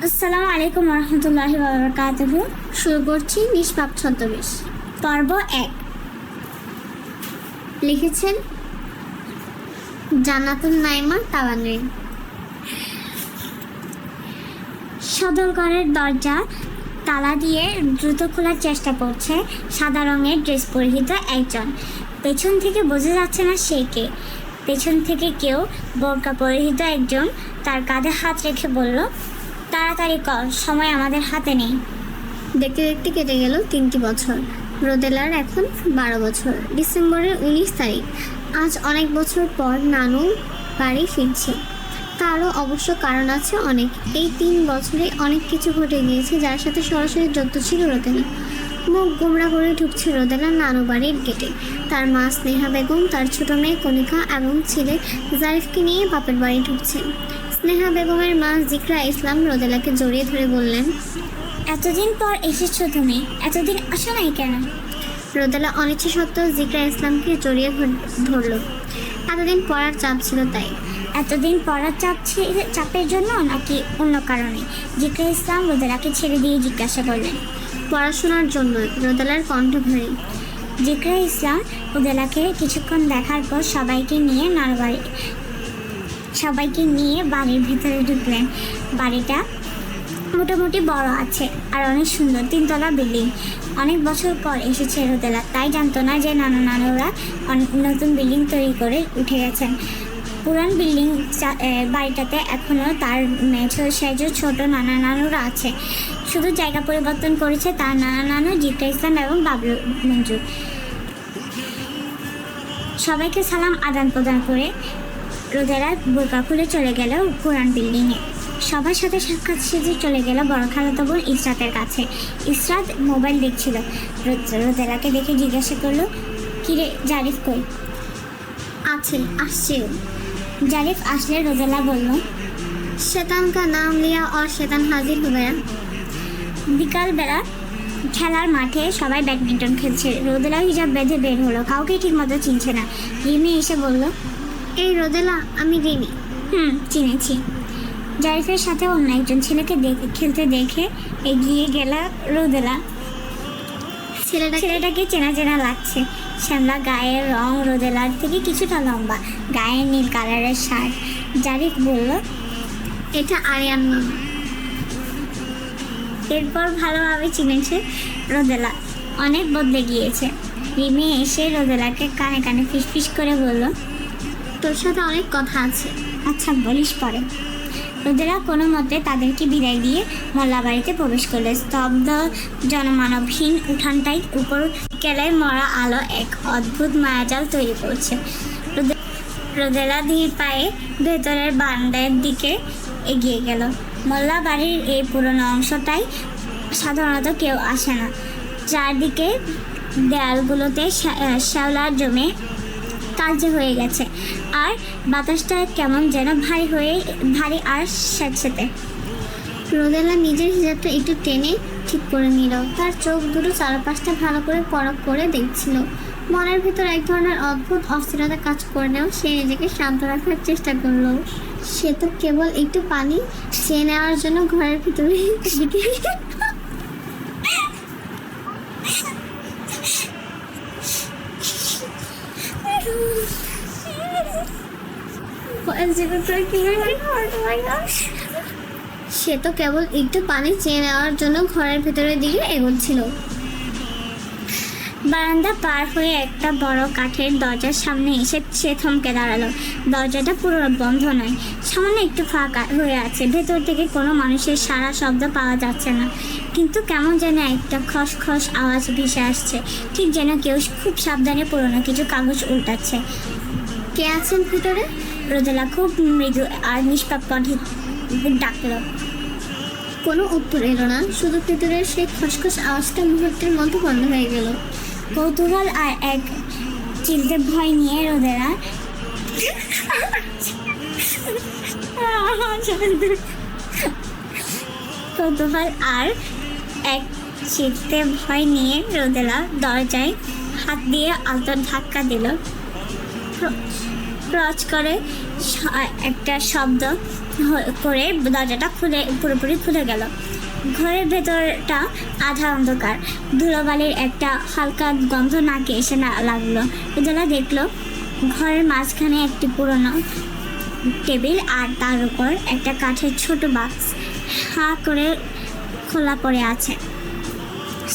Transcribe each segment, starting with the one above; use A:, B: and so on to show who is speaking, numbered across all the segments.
A: আসসালামু আলাইকুম রহমতুল্লাহি ওয়া বারাকাতুহু। শুরু করছি নিষ্পাপ ছদ্মবেশ পর্ব 1। লিখেছেন জান্নাতুন নাইমা তাওয়ান্নি। সদরঘরের দরজা তালা দিয়ে দ্রুত খোলার চেষ্টা করছে সাদা রঙের ড্রেস পরিহিত একজন। পেছন থেকে বোঝা যাচ্ছে না সে কে। পেছন থেকে কেউ বোরকা পরিহিত একজন তার কাঁধে হাত রেখে বলল, তাড়াতাড়ি কর, সময় আমাদের হাতে নেই। দেখতে দেখতে কেটে গেল 3টি বছর। রোদেলার এখন 12 বছর। ডিসেম্বরের 19 তারিখ। আজ অনেক বছর পর নানু বাড়ি ফিরছে। তারও অবশ্য কারণ আছে অনেক। এই 3 বছরে অনেক কিছু ঘটে গিয়েছে যার সাথে সরাসরি যুক্ত ছিল রোদেলা। মুখ গোমরা করে ঢুকছে রোদেলা নানু বাড়ির গেটে। তার মা স্নেহা বেগম, তার ছোট মেয়ে কণিকা এবং ছেলে জারিফকে নিয়ে বাপের বাড়ি ঢুকছে। স্নেহা বেগমের মা জিকরা ইসলাম রোদেলাকে জড়িয়ে ধরে বললেন, এতদিন পর এসেছো তুমি, এতদিন আসো নাই কেন? রোদেলা অনিচ্ছা সত্ত্বেও জিকরা ইসলামকে জড়িয়ে ধরল। এতদিন পড়ার চাপ ছিল তাই। এতদিন পড়ার চাপের জন্য নাকি অন্য কারণে? জিকরা ইসলাম রোদেলাকে ছেড়ে দিয়ে জিজ্ঞাসা করলেন। পড়াশোনার জন্য। রোদেলার কণ্ঠ ভারী। জিকরা ইসলাম রোদেলাকে কিছুক্ষণ দেখার পর সবাইকে নিয়ে বাড়ির ভিতরে ঢুকলেন। বাড়িটা মোটামুটি বড় আছে আর অনেক সুন্দর, 3 তলা বিল্ডিং। অনেক বছর পর এসেছে রোদেলা, তাই জানতো না যে নানুরা নতুন বিল্ডিং তৈরি করে উঠে গেছেন। পুরান বিল্ডিং বাড়িটাতে এখনও তার সেজ ছোট নানুরা আছে। শুধু জায়গা পরিবর্তন করেছে তার নানু জিকরা ইসলাম এবং বাবলু মঞ্জু। সবাইকে সালাম আদান প্রদান করে রোদেলা বোরকা খুলে চলে গেল পুরান বিল্ডিংয়ে। সবার সাথে সাক্ষাৎ সেজে চলে গেল বড় খালাতো বোন ইসরাতের কাছে। ইসরাত মোবাইল দেখছিল। রোদেলাকে দেখে জিজ্ঞাসা করলো, কিরে জারিফ কই? আসছে। জারিফ আসলে রোদেলা বলল, शैतान का नाम लिया और शैतान हाजिर हो गया। বিকালবেলা খেলার মাঠে সবাই ব্যাডমিন্টন খেলছে। রোদেলা হিজাব বেঁধে বের হলো, কাউকে ঠিক মতো চিনছে না। রিমি এসে বলল, এই রোদেলা, আমি রিমি। চিনেছি। জারিফের সাথে অন্য একজন ছেলেকে খেলতে দেখে এগিয়ে গেল রোদেলা। ছেলেটাকে চেনা চেনা লাগছে। শ্যামলা গায়ের রং, রোদেলার থেকে কিছুটা লম্বা, গায়ের নীল কালারের শার্ট। জারিফ বলল, এটা আরিয়ান মামা। এরপর ভালোভাবে চিনেছে রোদেলা। অনেক বদলে গিয়েছে। রিমি এসে রোদেলাকে কানে কানে ফিসফিস করে বলল, তোর সাথে অনেক কথা আছে। আচ্ছা, বলিস পরে। রোদেলা কোনো মতে তাদেরকে বিদায় দিয়ে মোল্লা বাড়িতে প্রবেশ করলে। স্তব্ধ জনমানবহীন উঠানটায় উপর কেলায় মরা আলো এক অদ্ভুত মায়াজাল তৈরি করছে। রোদেলা ধীর পায়ে ভেতরের বারান্দার দিকে এগিয়ে গেল। মোল্লা বাড়ির এই পুরনো অংশটাই সাধারণত কেউ আসে না। চারদিকে দেয়ালগুলোতে শ্যাওলা জমে কালচে হয়ে গেছে আর বাতাসটা কেমন যেন ভারী আর স্যাঁতস্যাঁতে। রোদেলা নিজের হিজাবটা একটু টেনে ঠিক করে নিল। তার চোখ দুটো চারপাশটা ভালো করে পরখ করে দেখছিল। মনের ভিতর এক ধরনের অদ্ভুত অস্থিরতা কাজ করলেও সে নিজেকে শান্ত রাখার চেষ্টা করলো। সে তো কেবল একটু পানি চেয়ে নেওয়ার জন্য ঘরের ভিতরে সে তো কেবল একটু পানি চেয়ে নেওয়ার জন্য ঘরের ভেতরের দিকে এগোচ্ছিল। বারান্দা পার হয়ে একটা বড় কাঠের দরজার সামনে এসে সে থমকে দাঁড়ালো। দরজাটা পুরো বন্ধ নয়, সামান্য একটু ফাঁকা হয়ে আছে। ভেতর থেকে কোনো মানুষের সারা শব্দ পাওয়া যাচ্ছে না, কিন্তু কেমন যেন একটা খসখস আওয়াজ ভেসে আসছে, ঠিক যেন কেউ খুব সাবধানে পুরোনো কিছু কাগজ উল্টাচ্ছে। কে আছেন ভিতরে? রোদেলা খুব মৃদু আর নিষ্পাপ কণ্ঠে ডাকলো। কোনো উত্তর এলো না, শুধু ভিতরের সেই খসখস আওয়াজটা মুহূর্তের মধ্যে বন্ধ হয়ে গেল। কৌতূহল আর এক চিলতে ভয় নিয়ে রোদেলা দরজায় হাত দিয়ে আলতো ধাক্কা দিল। ক্রচ করে একটা শব্দ করে দরজাটা পুরোপুরি খুলে গেল। ঘরের ভেতরটা আধা অন্ধকার, ধুলোবালির একটা হালকা গন্ধ নাকে এসে লাগলো। রোদেলা দেখলো ঘরের মাঝখানে একটি পুরনো টেবিল আর তার উপর একটা কাঠের ছোট বাক্স হা করে খোলা পড়ে আছে।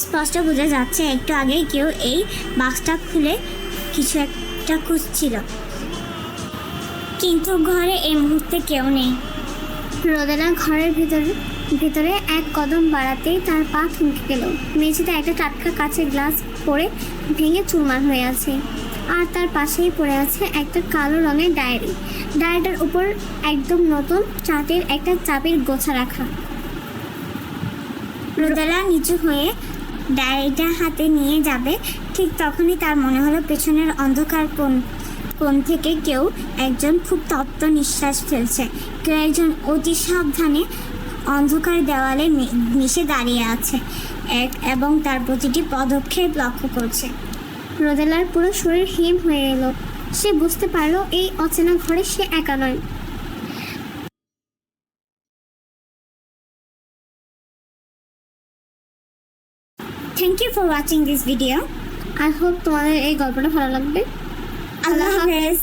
A: স্পষ্ট বোঝা যাচ্ছে একটু আগেই কেউ এই বাক্সটা খুলে কিছু একটা খুঁজছিল, কিন্তু ঘরে এই মুহূর্তে কেউ নেই।
B: রোদেলা ঘরের ভেতরে এক কদম বাড়াতেই তার পা থমকে গেল। মেঝেতে একটা টাটকা কাঁচের গ্লাস পড়ে ভেঙে চুরমার হয়ে আছে, আর তার পাশেই পড়ে আছে একটা কালো রঙের ডায়েরি। ডায়েরিটার উপর একদম নতুন চাটের একটা চাবির গোছা রাখা।
A: রোদেলা নিচু হয়ে ডায়েরিটা হাতে নিয়ে যাবে, ঠিক তখনই তার মনে হলো পেছনের অন্ধকার কোণ থেকে কেউ একজন খুব তপ্ত নিঃশ্বাস ফেলছে। কেউ একজন অতি সাবধানে অন্ধকার দেওয়ালে মিশে দাঁড়িয়ে আছে এবং তার প্রতিটি পদক্ষেপ লক্ষ্য করছে।
B: রোদেলার পুরো শরীর হিম হয়ে এলো। সে বুঝতে পারলো এই অচেনা ঘরে সে একা নয়।
A: Thank you for watching this video.
B: I hope তোমাদের এই গল্পটা ভালো লাগবে।
A: আল্লাহ হাফেজ।